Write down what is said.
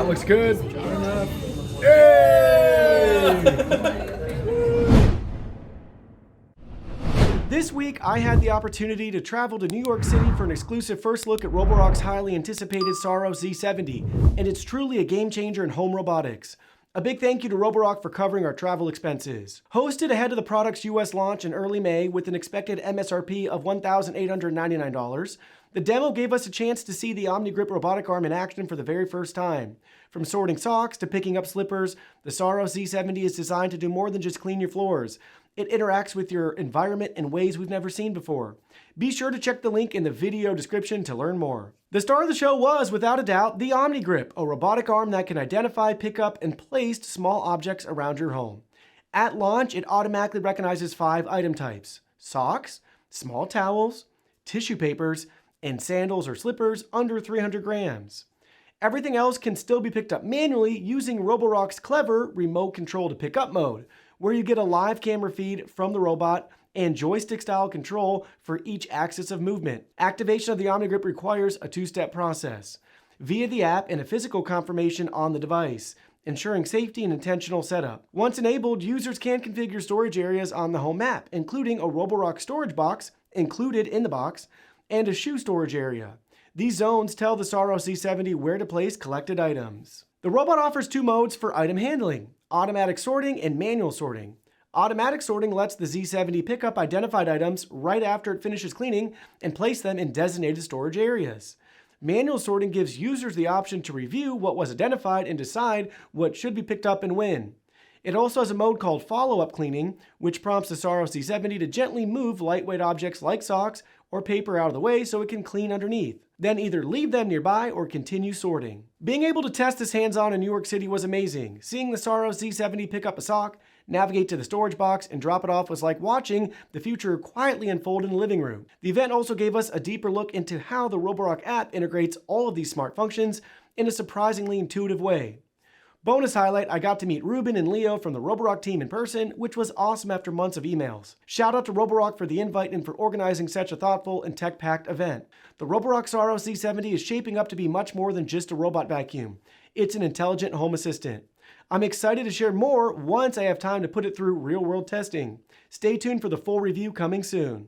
That looks good. Hey! This week, I had the opportunity to travel to New York City for an exclusive first look at Roborock's highly anticipated Saros Z70, and it's truly a game changer in home robotics. A big thank you to Roborock for covering our travel expenses. Hosted ahead of the product's US launch in early May with an expected MSRP of $1,899, the demo gave us a chance to see the Omnigrip robotic arm in action for the very first time. From sorting socks to picking up slippers, the Saros Z70 is designed to do more than just clean your floors. It interacts with your environment in ways we've never seen before. Be sure to check the link in the video description to learn more. The star of the show was, without a doubt, the Omnigrip, a robotic arm that can identify, pick up, and place small objects around your home. At launch, it automatically recognizes 5 item types: socks, small towels, tissue papers, and sandals or slippers under 300 grams. Everything else can still be picked up manually using Roborock's clever remote control to pick up mode, where you get a live camera feed from the robot and joystick-style control for each axis of movement. Activation of the Omnigrip requires a 2-step process, via the app and a physical confirmation on the device, ensuring safety and intentional setup. Once enabled, users can configure storage areas on the home map, including a Roborock storage box included in the box, and a shoe storage area. These zones tell the Saros Z70 where to place collected items. The robot offers 2 modes for item handling: automatic sorting and manual sorting. Automatic sorting lets the Z70 pick up identified items right after it finishes cleaning and place them in designated storage areas. Manual sorting gives users the option to review what was identified and decide what should be picked up and when. It also has a mode called follow-up cleaning, which prompts the Saros Z70 to gently move lightweight objects like socks or paper out of the way so it can clean underneath. Then either leave them nearby or continue sorting. Being able to test this hands-on in New York City was amazing. Seeing the Saros Z70 pick up a sock, navigate to the storage box, and drop it off was like watching the future quietly unfold in the living room. The event also gave us a deeper look into how the Roborock app integrates all of these smart functions in a surprisingly intuitive way. Bonus highlight, I got to meet Ruben and Leo from the Roborock team in person, which was awesome after months of emails. Shout out to Roborock for the invite and for organizing such a thoughtful and tech-packed event. The Roborock Saros Z70 is shaping up to be much more than just a robot vacuum. It's an intelligent home assistant. I'm excited to share more once I have time to put it through real-world testing. Stay tuned for the full review coming soon.